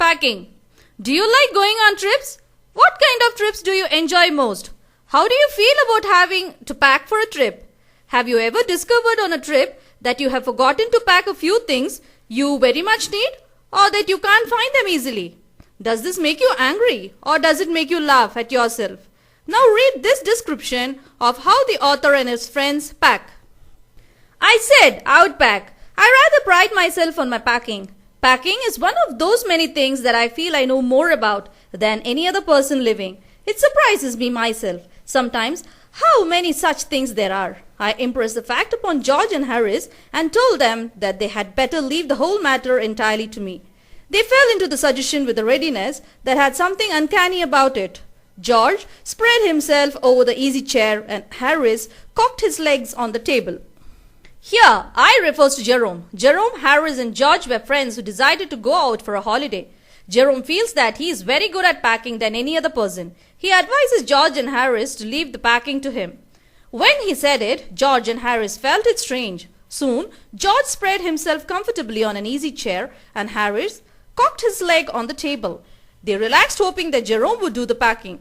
packing. Do you like going on trips? What kind of trips do you enjoy most? How do you feel about having to pack for a trip? Have you ever discovered on a trip that you have forgotten to pack a few things you very much need, or that you can't find them easily? Does this make you angry, or does it make you laugh at yourself? Now read this description of how the author and his friends pack. I said I would pack. I rather pride myself on my packing. Packing is one of those many things that I feel I know more about than any other person living. It surprises me myself sometimes how many such things there are. I impressed the fact upon George and Harris and told them that they had better leave the whole matter entirely to me. They fell into the suggestion with a readiness that had something uncanny about it. George spread himself over the easy chair and Harris cocked his legs on the table. Here, I refers to Jerome. Jerome, Harris and George were friends who decided to go out for a holiday. Jerome feels that he is very good at packing than any other person. He advises George and Harris to leave the packing to him. When he said it, George and Harris felt it strange. Soon, George spread himself comfortably on an easy chair and Harris cocked his leg on the table. They relaxed, hoping that Jerome would do the packing.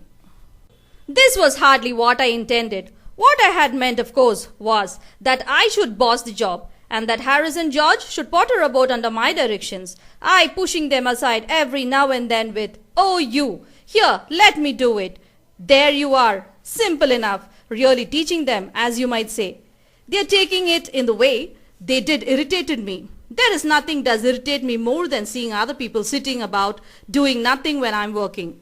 This was hardly what I intended. What I had meant, of course, was that I should boss the job and that Harris and George should potter about under my directions, I pushing them aside every now and then with, "Oh, you, here, let me do it." There you are, simple enough, really teaching them, as you might say. They are taking it in the way they did irritated me. There is nothing does irritate me more than seeing other people sitting about doing nothing when I'm working.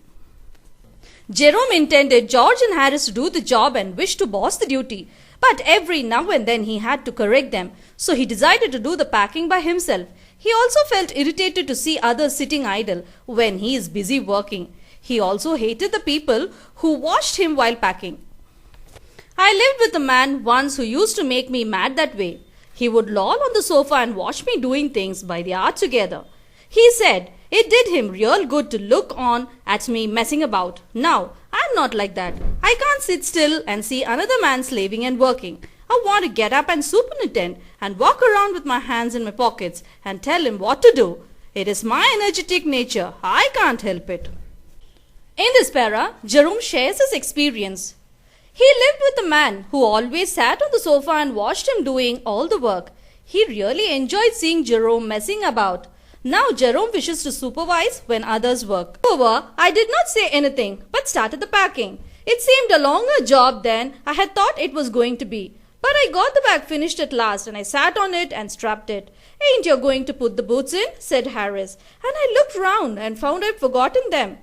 Jerome intended George and Harris to do the job and wished to boss the duty, but every now and then he had to correct them, so he decided to do the packing by himself. He also felt irritated to see others sitting idle when he is busy working. He also hated the people who watched him while packing. I lived with a man once who used to make me mad that way. He would loll on the sofa and watch me doing things by the hour together. He said it did him real good to look on at me messing about. Now, I'm not like that. I can't sit still and see another man slaving and working. I want to get up and superintend and walk around with my hands in my pockets and tell him what to do. It is my energetic nature. I can't help it. In this para, Jerome shares his experience. He lived with a man who always sat on the sofa and watched him doing all the work. He really enjoyed seeing Jerome messing about. Now Jerome wishes to supervise when others work. However, I did not say anything but started the packing. It seemed a longer job than I had thought it was going to be. But I got the bag finished at last and I sat on it and strapped it. "Ain't you going to put the boots in?" said Harris. And I looked round and found I'd forgotten them.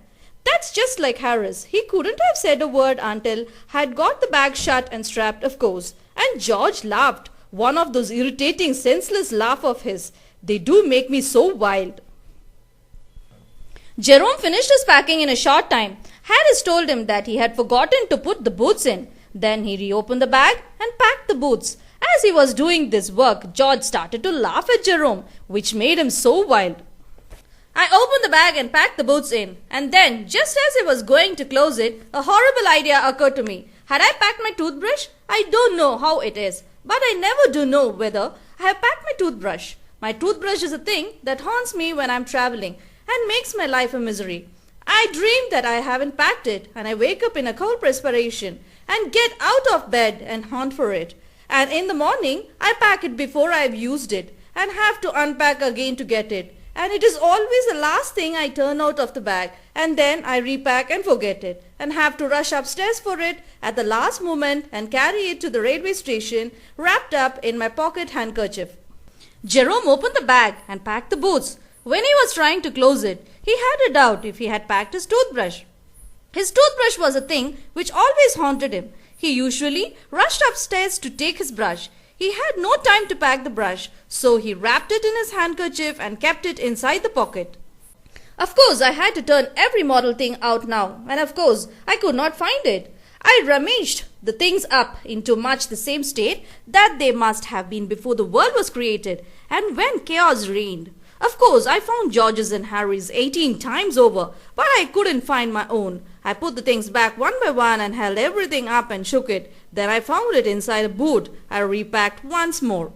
That's just like Harris. He couldn't have said a word until I had got the bag shut and strapped, of course. And George laughed. One of those irritating, senseless laughs of his. They do make me so wild. Jerome finished his packing in a short time. Harris told him that he had forgotten to put the boots in. Then he reopened the bag and packed the boots. As he was doing this work, George started to laugh at Jerome, which made him so wild. I opened the bag and packed the boots in, and then, just as I was going to close it, a horrible idea occurred to me. Had I packed my toothbrush? I don't know how it is, but I never do know whether I have packed my toothbrush. My toothbrush is a thing that haunts me when I'm traveling and makes my life a misery. I dream that I haven't packed it and I wake up in a cold perspiration and get out of bed and hunt for it. And in the morning, I pack it before I've used it and have to unpack again to get it. And it is always the last thing I turn out of the bag, and then I repack and forget it and have to rush upstairs for it at the last moment and carry it to the railway station wrapped up in my pocket handkerchief. Jerome opened the bag and packed the boots. When he was trying to close it, he had a doubt if he had packed his toothbrush. His toothbrush was a thing which always haunted him. He usually rushed upstairs to take his brush. He had no time to pack the brush, so he wrapped it in his handkerchief and kept it inside the pocket. Of course, I had to turn every model thing out now, and of course, I could not find it. I rummaged the things up into much the same state that they must have been before the world was created and when chaos reigned. Of course, I found George's and Harry's 18 times over, but I couldn't find my own. I put the things back one by one and held everything up and shook it. Then I found it inside a boot. I repacked once more.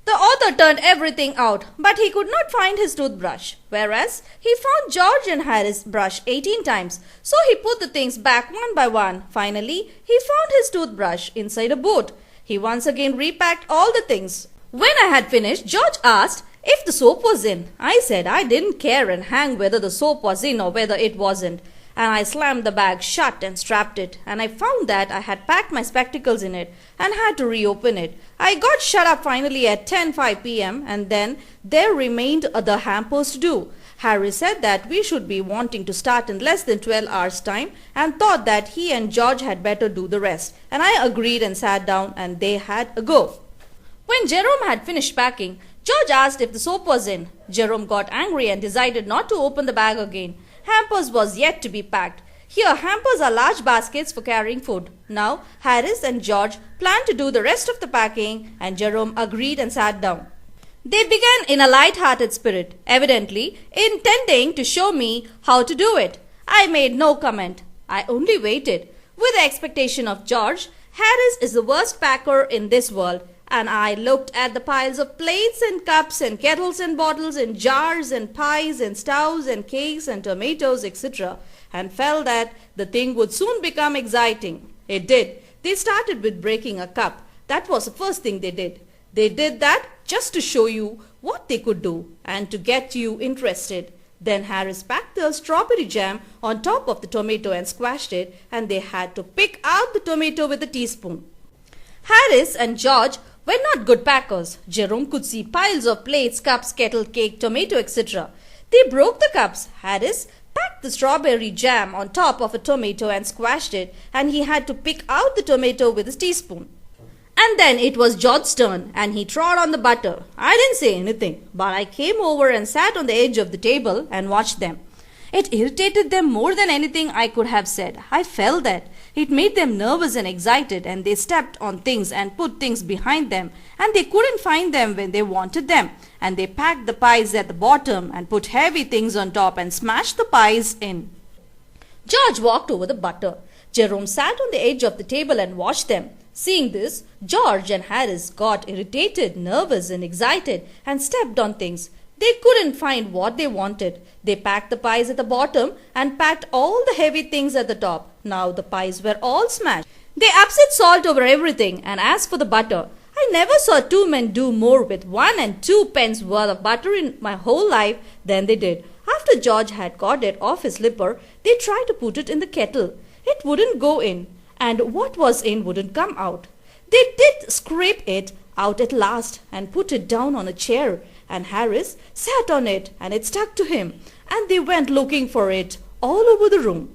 The author turned everything out, but he could not find his toothbrush, whereas he found George and Harris' brush 18 times, so he put the things back one by one. Finally, he found his toothbrush inside a boat. He once again repacked all the things. When I had finished, George asked if the soap was in. I said I didn't care and hang whether the soap was in or whether it wasn't. And I slammed the bag shut and strapped it, and I found that I had packed my spectacles in it and had to reopen it. I got shut up finally at 10:05 p.m. and then there remained the hampers to do. Harry said that we should be wanting to start in less than 12 hours time and thought that he and George had better do the rest, and I agreed and sat down and they had a go. When Jerome had finished packing, George asked if the soap was in. Jerome got angry and decided not to open the bag again. Hampers was yet to be packed. Here, hampers are large baskets for carrying food. Now, Harris and George planned to do the rest of the packing, and Jerome agreed and sat down. They began in a light-hearted spirit, evidently intending to show me how to do it. I made no comment. I only waited. With the expectation of George, Harris is the worst packer in this world, and I looked at the piles of plates and cups and kettles and bottles and jars and pies and stoves and cakes and tomatoes, etc., and felt that the thing would soon become exciting. It did. They started with breaking a cup. That was the first thing they did. They did that just to show you what they could do and to get you interested. Then Harris packed the strawberry jam on top of the tomato and squashed it, and they had to pick out the tomato with a teaspoon. Harris and George were not good packers. Jerome could see piles of plates, cups, kettle, cake, tomato, etc. They broke the cups. Harris packed the strawberry jam on top of a tomato and squashed it, and he had to pick out the tomato with his teaspoon. And then it was George's turn, and he trod on the butter. I didn't say anything, but I came over and sat on the edge of the table and watched them. It irritated them more than anything I could have said. I felt that. It made them nervous and excited, and they stepped on things and put things behind them, and they couldn't find them when they wanted them. And they packed the pies at the bottom and put heavy things on top and smashed the pies in. George walked over the butter. Jerome sat on the edge of the table and watched them. Seeing this, George and Harris got irritated, nervous and excited and stepped on things. They couldn't find what they wanted. They packed the pies at the bottom and packed all the heavy things at the top. Now the pies were all smashed. They upset salt over everything, and as for the butter, I never saw two men do more with 1 and 2 pence worth of butter in my whole life than they did. After George had got it off his slipper, they tried to put it in the kettle. It wouldn't go in, and what was in wouldn't come out. They did scrape it out at last and put it down on a chair, and Harris sat on it and it stuck to him, and they went looking for it all over the room.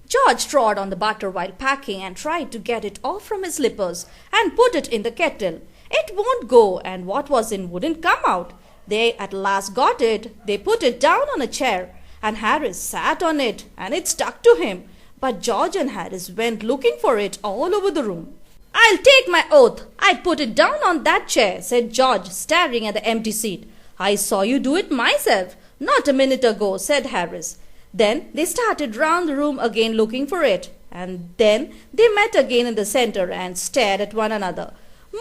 George trod on the butter while packing and tried to get it off from his slippers and put it in the kettle. It won't go, and what was in wouldn't come out. They at last got it. They put it down on a chair, and Harris sat on it and it stuck to him. But George and Harris went looking for it all over the room. "I'll take my oath I put it down on that chair," said George, staring at the empty seat. "I saw you do it myself, not a minute ago," said Harris. Then they started round the room again looking for it, and then they met again in the center and stared at one another.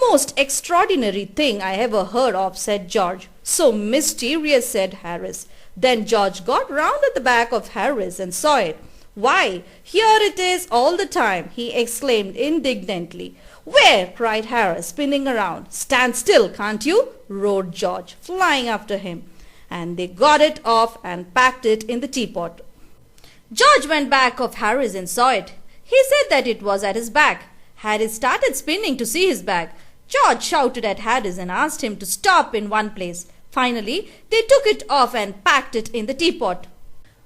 "Most extraordinary thing I ever heard of," said George. "So mysterious," said Harris. Then George got round at the back of Harris and saw it. "Why, here it is all the time," he exclaimed indignantly. "Where?" cried Harris, spinning around. "Stand still, can't you?" roared George, flying after him. And they got it off and packed it in the teapot. George went back of Harris and saw it. He said that it was at his back. Harris started spinning to see his bag. George shouted at Harris and asked him to stop in one place. Finally, they took it off and packed it in the teapot.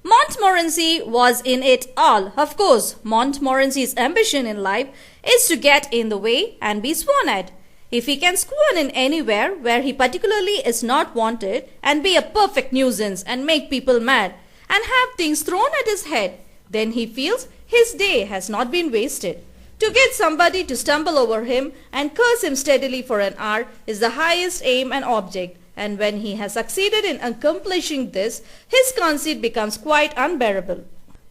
Montmorency was in it all. Of course, Montmorency's ambition in life is to get in the way and be sworn at. If he can squirm in anywhere where he particularly is not wanted and be a perfect nuisance and make people mad and have things thrown at his head, then he feels his day has not been wasted. To get somebody to stumble over him and curse him steadily for an hour is the highest aim and object. And when he has succeeded in accomplishing this, his conceit becomes quite unbearable.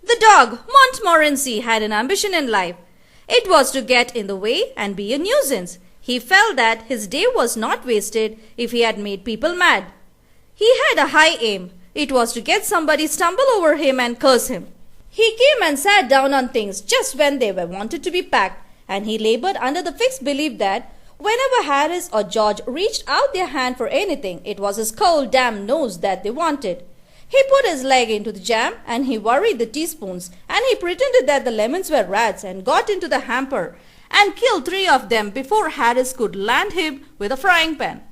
The dog Montmorency had an ambition in life. It was to get in the way and be a nuisance. He felt that his day was not wasted if he had made people mad. He had a high aim. It was to get somebody stumble over him and curse him. He came and sat down on things just when they were wanted to be packed, and he labored under the fixed belief that whenever Harris or George reached out their hand for anything, it was his cold damn nose that they wanted. He put his leg into the jam and he worried the teaspoons, and he pretended that the lemons were rats and got into the hamper and killed 3 of them before Harris could land him with a frying pan.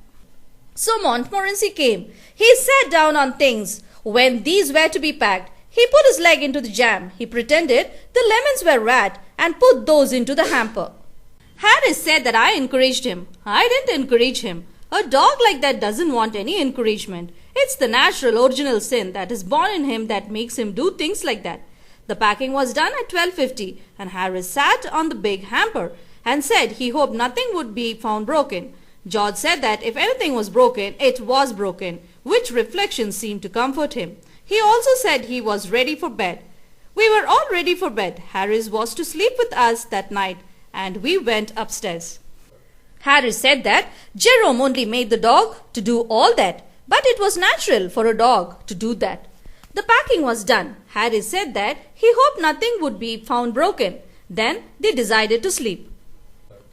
So Montmorency came. He sat down on things when these were to be packed. He put his leg into the jam. He pretended the lemons were rat and put those into the hamper. Harris said that I encouraged him. I didn't encourage him. A dog like that doesn't want any encouragement. It's the natural original sin that is born in him that makes him do things like that. The packing was done at 12:50 and Harris sat on the big hamper and said he hoped nothing would be found broken. George said that if anything was broken, it was broken, which reflection seemed to comfort him. He also said he was ready for bed. We were all ready for bed. Harris was to sleep with us that night and we went upstairs. Harris said that Jerome only made the dog to do all that, but it was natural for a dog to do that. The packing was done. Harris said that he hoped nothing would be found broken. Then they decided to sleep.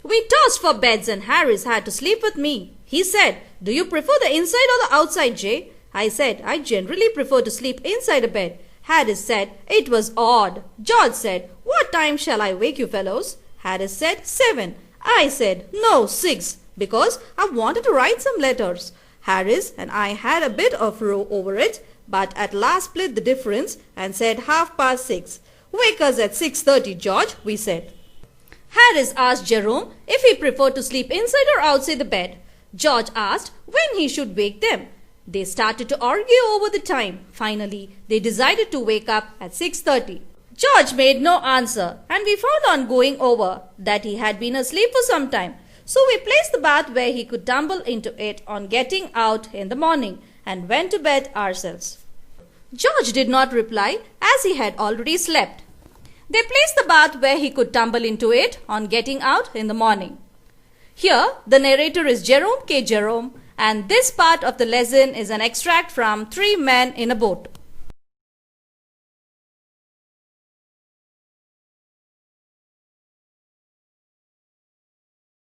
We tossed for beds and Harris had to sleep with me. He said, "Do you prefer the inside or the outside, Jay?" I said, "I generally prefer to sleep inside a bed." Harris said, "It was odd." George said, "What time shall I wake you fellows?" Harris said, 7. I said, "No, 6, because I wanted to write some letters." Harris and I had a bit of row over it, but at last split the difference and said 6:30. "Wake us at 6:30, George," we said. Harris asked Jerome if he preferred to sleep inside or outside the bed. George asked when he should wake them. They started to argue over the time. Finally, they decided to wake up at 6:30. George made no answer, and we found on going over that he had been asleep for some time. So we placed the bath where he could tumble into it on getting out in the morning and went to bed ourselves. George did not reply as he had already slept. They placed the bath where he could tumble into it on getting out in the morning. Here, the narrator is Jerome K. Jerome, and this part of the lesson is an extract from 3 Men in a Boat.